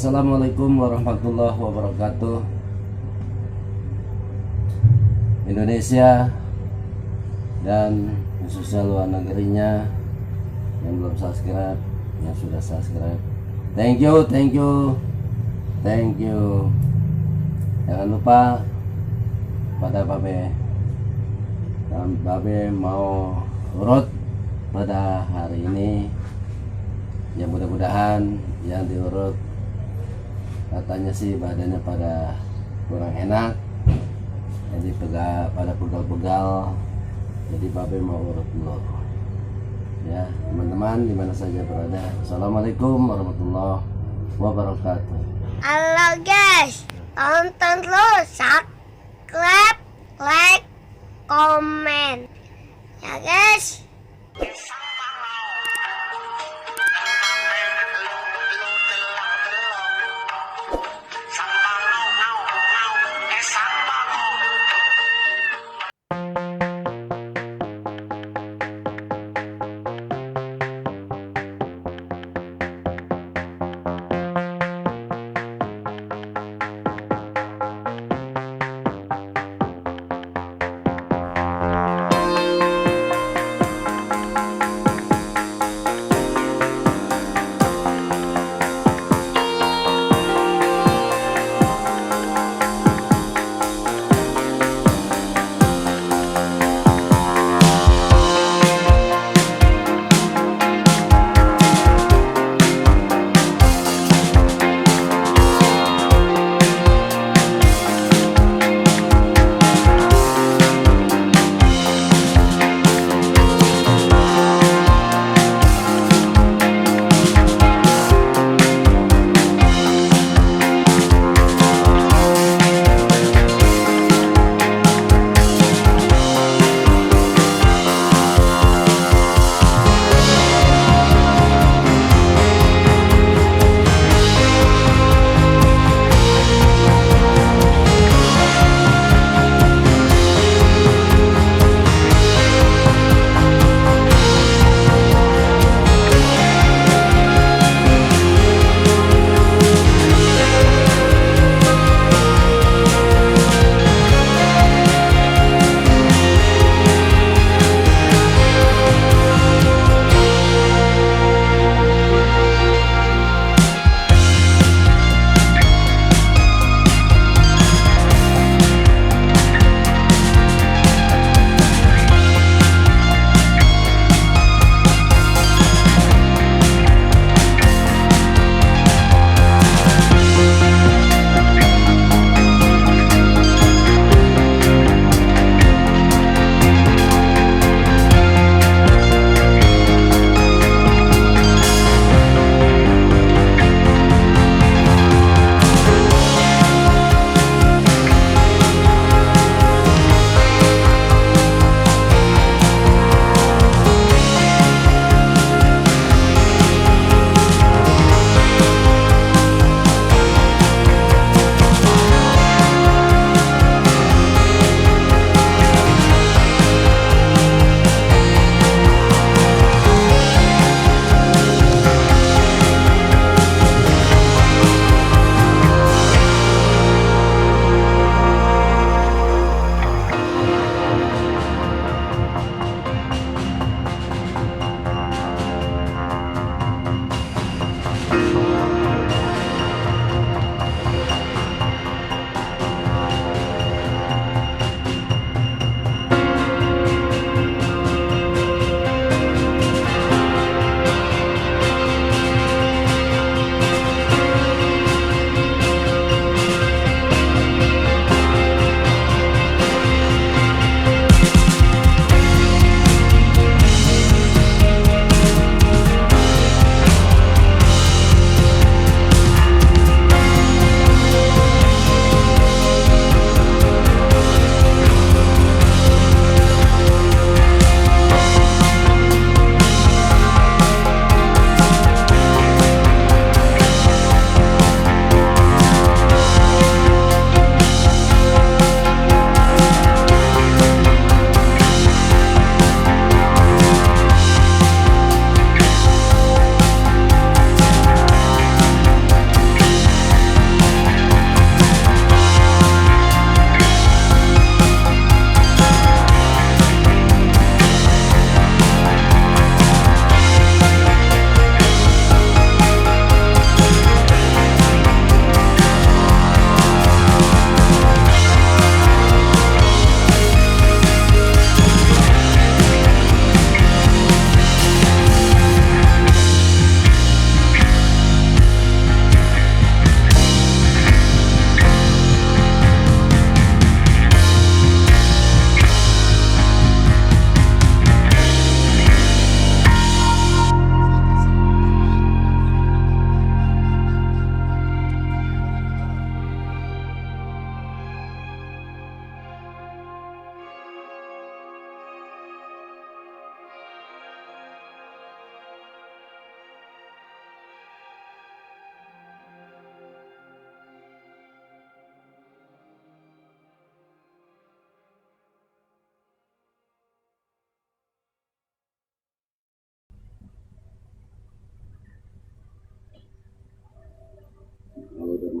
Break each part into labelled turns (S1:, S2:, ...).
S1: Assalamualaikum warahmatullahi wabarakatuh. Indonesia dan khususnya luar negerinya yang belum subscribe, yang sudah subscribe, thank you. Jangan lupa pada Babe mau urut pada hari ini. Ya mudah-mudahan yang diurut katanya sih badannya pada kurang enak, jadi pada pegal-pegal, jadi Babe mau urut dulu ya teman-teman dimana saja berada. Assalamualaikum warahmatullahi wabarakatuh.
S2: Halo guys, tonton terus, subscribe, like, komen ya guys.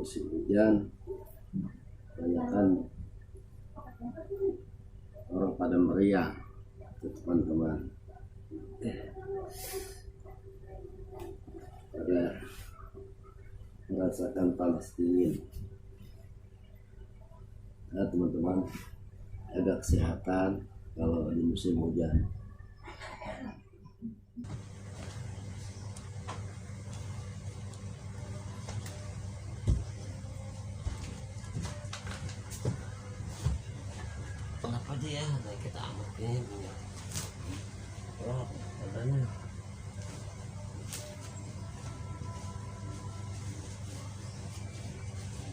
S1: musim hujan, kebanyakan orang pada meriah, teman-teman. Pada merasakan panas dingin. Nah, teman-teman, jaga kesehatan kalau di musim hujan. Kenapa dia naik kita amat ini? Oh, adanya.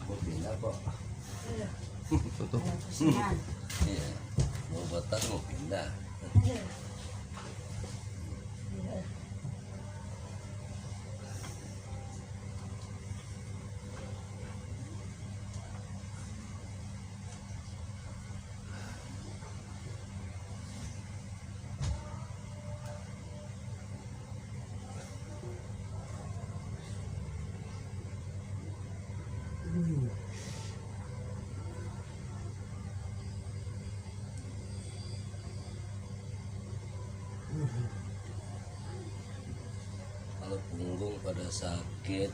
S1: Mau pindah kok. Tutup. Iya. Mau batas mau pindah. Kalau punggung pada sakit,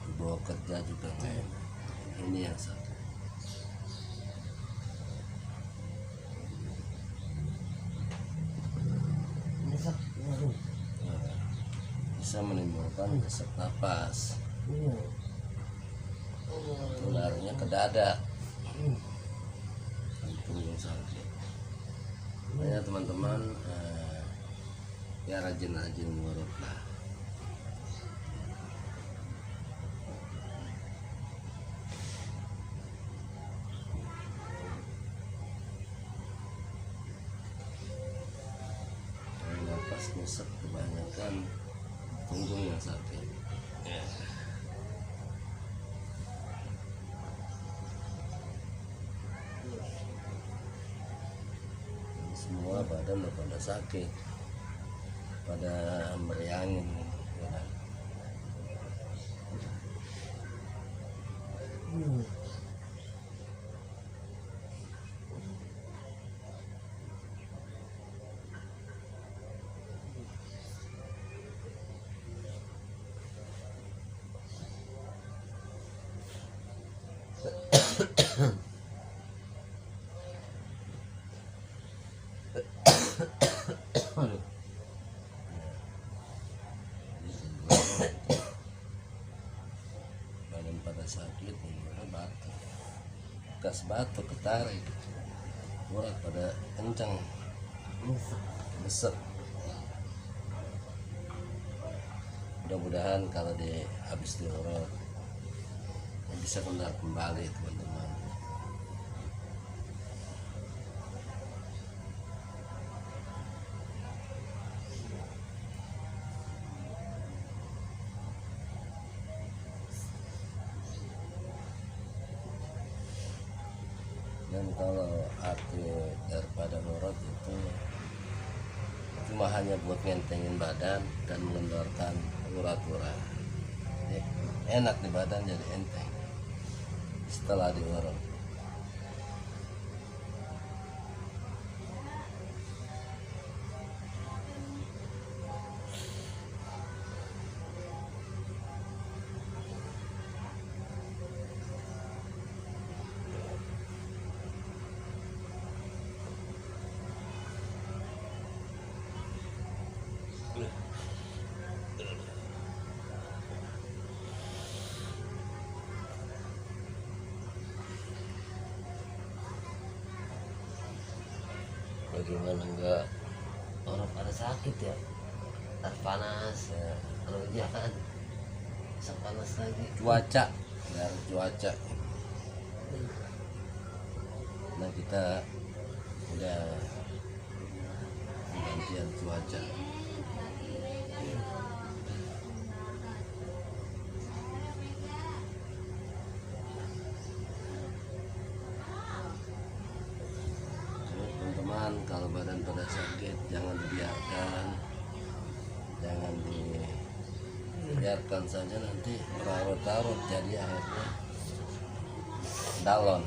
S1: dibawa kerja juga nggak enak. Ini yang sakit. Nah, bisa menimbulkan sesak napas. Tularnya ke dada. Punggung sakit. Makanya teman-teman, ya rajin-rajin ngurut lah. Napas nyesek kebanyakan punggung yang sakit. Ya. Semua badan udah pada sakit, pada meriangin ya. Badan pada sakit, batuk, bekas batuk ketarik, urat pada kencang, besar. Mudah-mudahan kalau habis diurut bisa kembali teman-teman. Dan kalau arti daripada urut itu cuma hanya buat ngentengin badan dan mengendorkan urat-urat. Enak di badan, jadi enteng setelah diurut. Bagaimana enggak orang pada sakit ya, panas ya, kalau hujan bisa panas lagi, cuaca dari cuaca. Nah, kita udah gantian cuaca. Teman-teman, kalau badan pada sakit jangan dibiarkan, jangan biarkan saja nanti berlarut-larut jadi akhirnya dalon.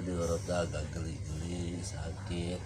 S1: diurut agak geli-geli sakit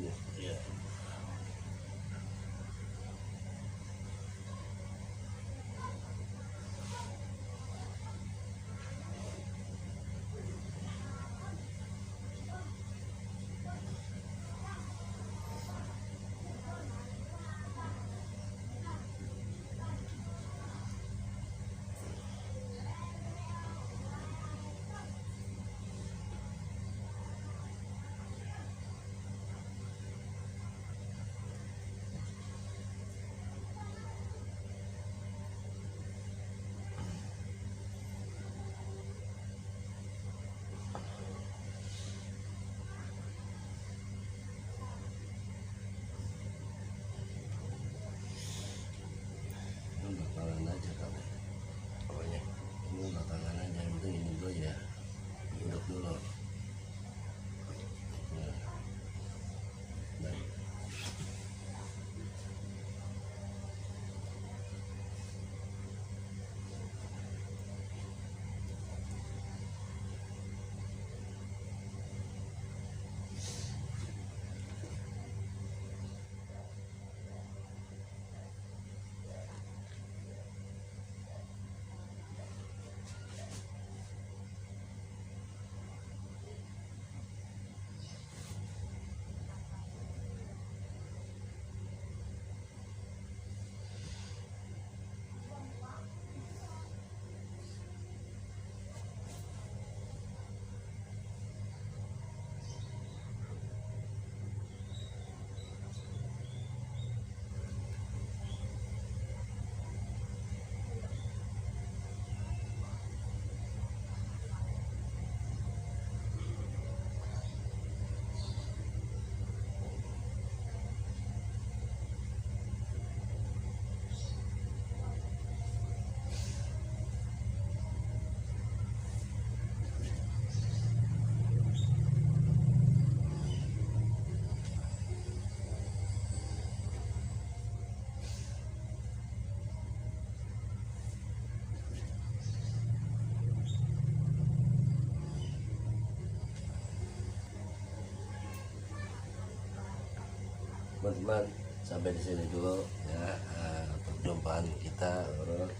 S1: ya. Ya. teman-teman, sampai di sini dulu ya perjumpaan kita urut.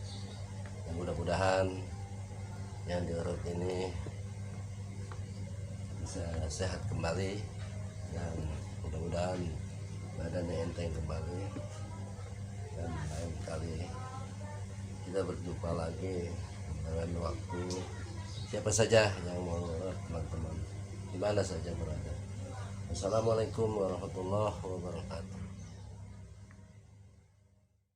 S1: Dan mudah-mudahan yang diurut ini bisa sehat kembali dan mudah-mudahan badannya enteng kembali. Dan lain kali kita berjumpa lagi dengan waktu siapa saja yang mau urut, teman-teman di mana saja berada. Assalamualaikum warahmatullahi wabarakatuh.